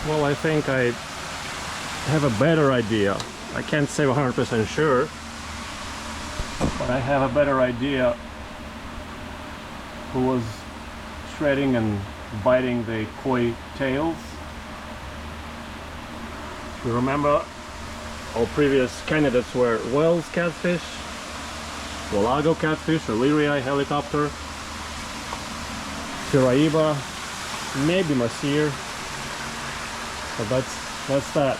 Well, I think I have a better idea. I can't say 100% sure, but I have a better idea who was shredding and biting the koi tails. You remember our previous candidates were Wels catfish, wallago catfish, or lyrii helicopter, Piraiba, maybe Masir, but that's that.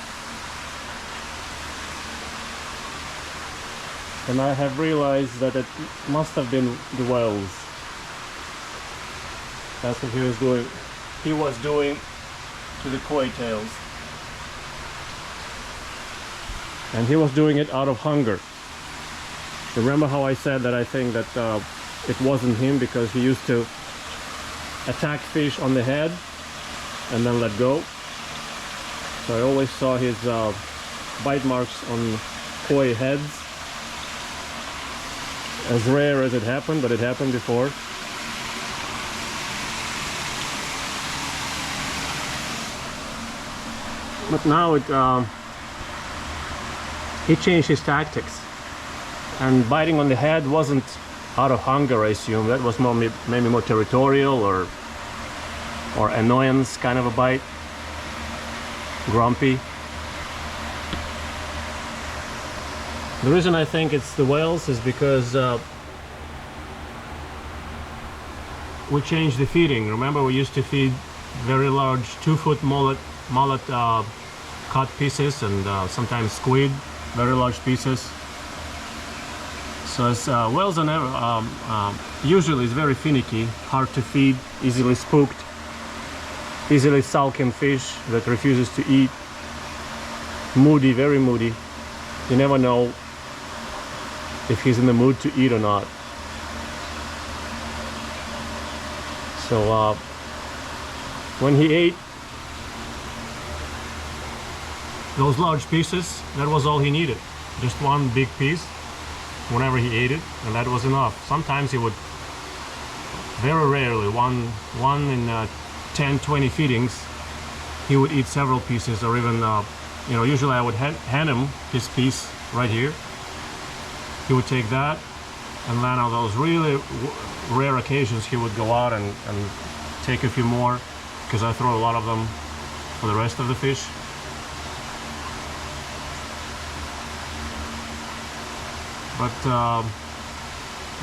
And I have realized that it must have been the Wels. That's what he was doing. He was doing to the koi tails. And he was doing it out of hunger. Remember how I said that I think that it wasn't him because he used to attack fish on the head and then let go. So I always saw his bite marks on koi heads. As rare as it happened, but it happened before. But now he changed his tactics, and biting on the head wasn't out of hunger, I assume. That was more, maybe more territorial or annoyance kind of a bite, grumpy. The reason I think it's the Wels is because we changed the feeding. Remember, we used to feed very large 2-foot mullet cut pieces and sometimes squid, very large pieces. So as Wels usually is very finicky, hard to feed, easily spooked, easily sulking fish that refuses to eat, moody, very moody. You never know if he's in the mood to eat or not. So when he ate those large pieces, that was all he needed. Just one big piece whenever he ate it, and that was enough. Sometimes he would, very rarely, one in 10-20 feedings, he would eat several pieces, or even you know, usually I would hand him his piece right here. He would take that, and then on those really rare occasions he would go out and take a few more, because I throw a lot of them for the rest of the fish. But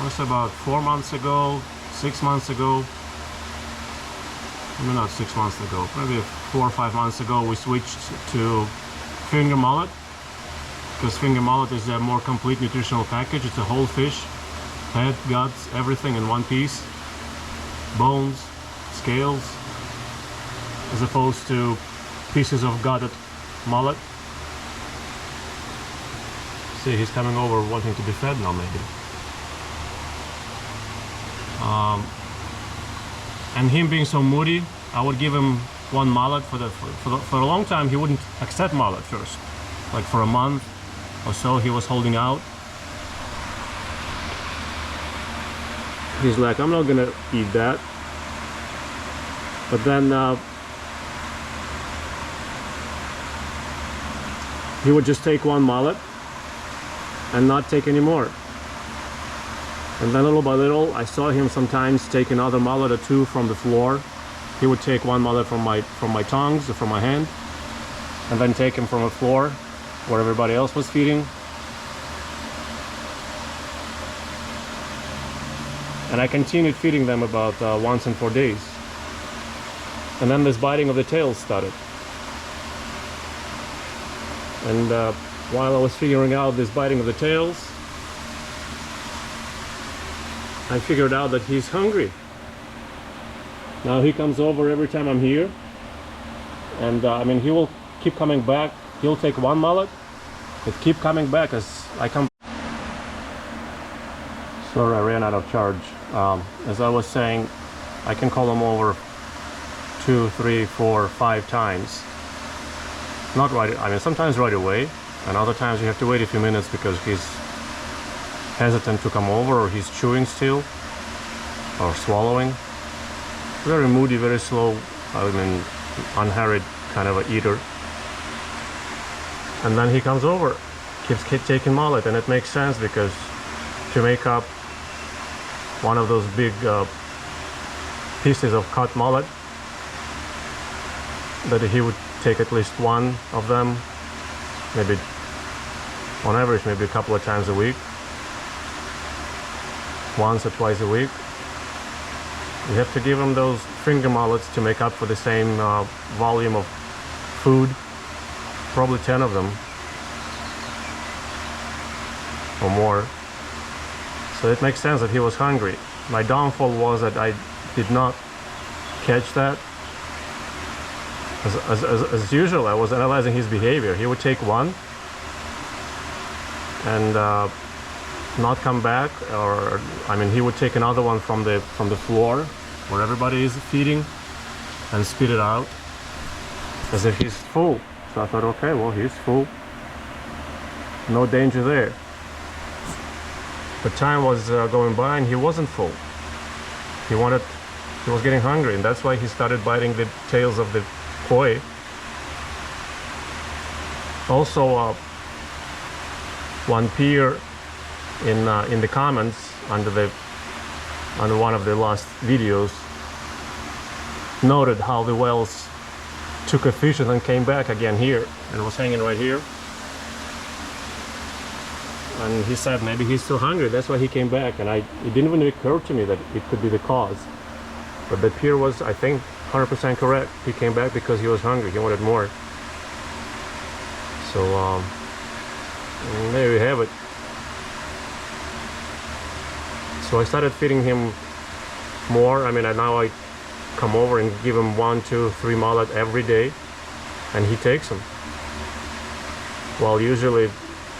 was about 4 months ago, 6 months ago, maybe not 6 months ago, maybe 4 or 5 months ago, we switched to finger mullet, because finger mullet is a more complete nutritional package. It's a whole fish, head, guts, everything in one piece, bones, scales, as opposed to pieces of gutted mullet. See, he's coming over wanting to be fed now, maybe. And him being so moody, I would give him one mullet for a long time. He wouldn't accept mullet first, like for a month or so he was holding out. He's like, I'm not gonna eat that. But then he would just take one mullet and not take any more. And then little by little, I saw him sometimes take another mullet or two from the floor. He would take one mullet from my tongs or from my hand, and then take him from the floor where everybody else was feeding. And I continued feeding them about once in 4 days. And then this biting of the tails started. And while I was figuring out this biting of the tails, I figured out that he's hungry. Now he comes over every time I'm here, and I mean, he will keep coming back. He'll take one mullet, but keep coming back as I come. Sorry, I ran out of charge. As I was saying, I can call him over 2, 3, 4, 5 times. Not right, I mean, sometimes right away, and other times you have to wait a few minutes because he's hesitant to come over, or he's chewing still, or swallowing. Very moody, very slow, I mean, unhurried kind of an eater. And then he comes over, keeps taking mullet, and it makes sense because to make up one of those big pieces of cut mullet, that he would take at least one of them, maybe on average, maybe a couple of times a week, once or twice a week. You have to give him those finger mullets to make up for the same volume of food, probably 10 of them or more. So it makes sense that he was hungry. My downfall was that I did not catch that. As usual, I was analyzing his behavior. He would take one and not come back, or I mean, he would take another one from the floor where everybody is feeding and spit it out as if he's full. So I thought, okay, well, he's full, no danger there. But time was going by and he wasn't full. He was getting hungry, and that's why he started biting the tails of the koi. Also, one peer in the comments under one of the last videos noted how the whales took a fish and then came back again here and was hanging right here. And he said maybe he's still hungry, that's why he came back. And it didn't even occur to me that it could be the cause. But the peer was, I think, 100% correct. He came back because he was hungry, he wanted more. So there we have it. So I started feeding him more. I mean, now I come over and give him 1, 2, 3 mullet every day, and he takes them. Well, usually,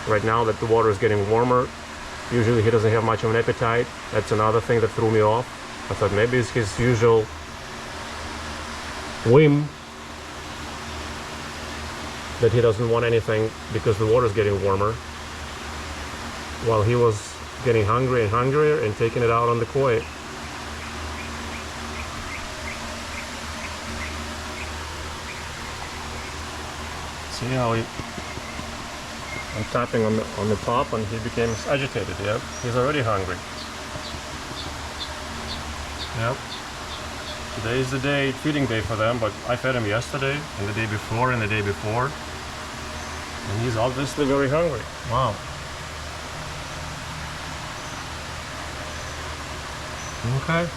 right now that the water is getting warmer, usually he doesn't have much of an appetite. That's another thing that threw me off. I thought maybe it's his usual whim that he doesn't want anything because the water is getting warmer, while he was getting hungrier and hungrier and taking it out on the koi. See how I'm tapping on the top and he became agitated. Yep, he's already hungry. Yep. Today is the day, feeding day for them, but I fed him yesterday and the day before and the day before. And he's obviously very hungry. Wow. Okay,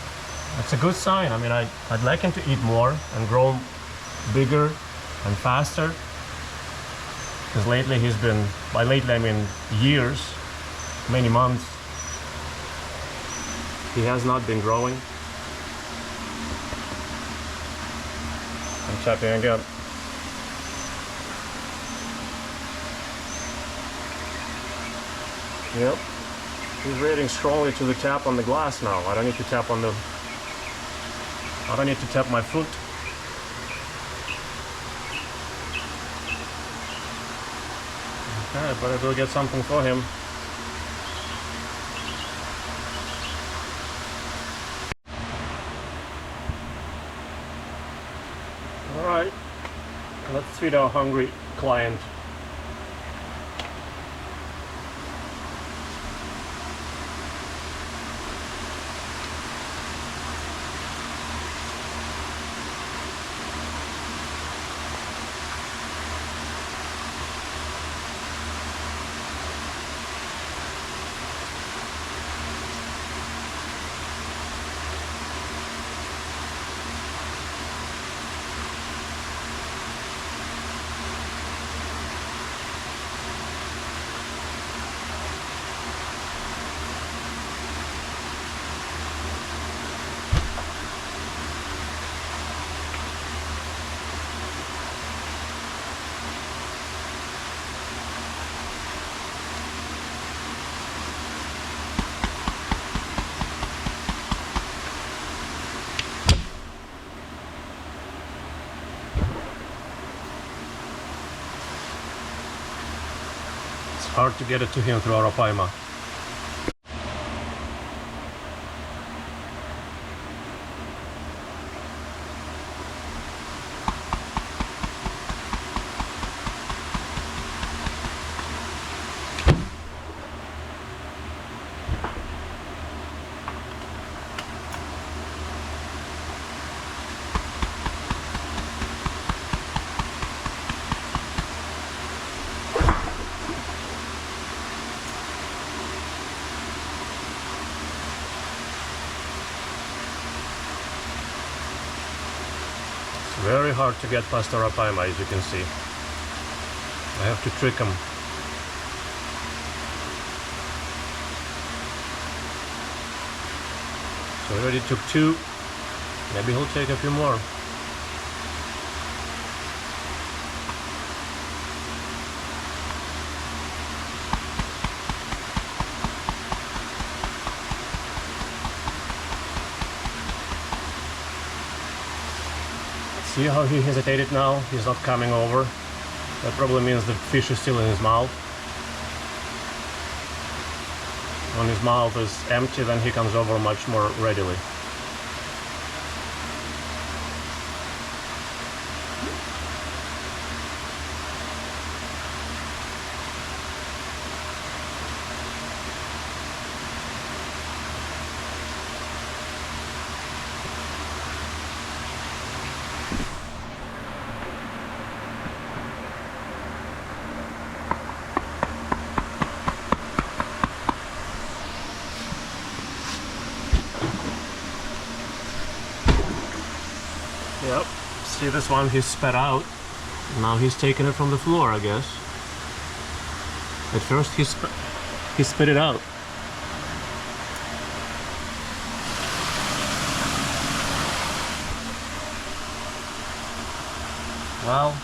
that's a good sign. I mean, I'd like him to eat more and grow bigger and faster. Because lately he's been, by lately I mean years, many months, he has not been growing. I'm tapping again. Yep. He's reacting strongly to the tap on the glass now. I don't need to tap my foot. Okay, I better go get something for him. Alright, let's feed our hungry client. Hard to get it to him through arapaima. Very hard to get past arapaima, as you can see. I have to trick him. So he already took 2. Maybe he'll take a few more. See how he hesitated now? He's not coming over. That probably means the fish is still in his mouth. When his mouth is empty, then he comes over much more readily. Yep, see this one he spat out. Now he's taking it from the floor, I guess. At first he spit it out. Well,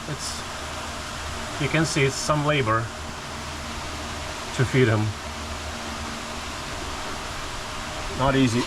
you can see it's some labor to feed him. Not easy.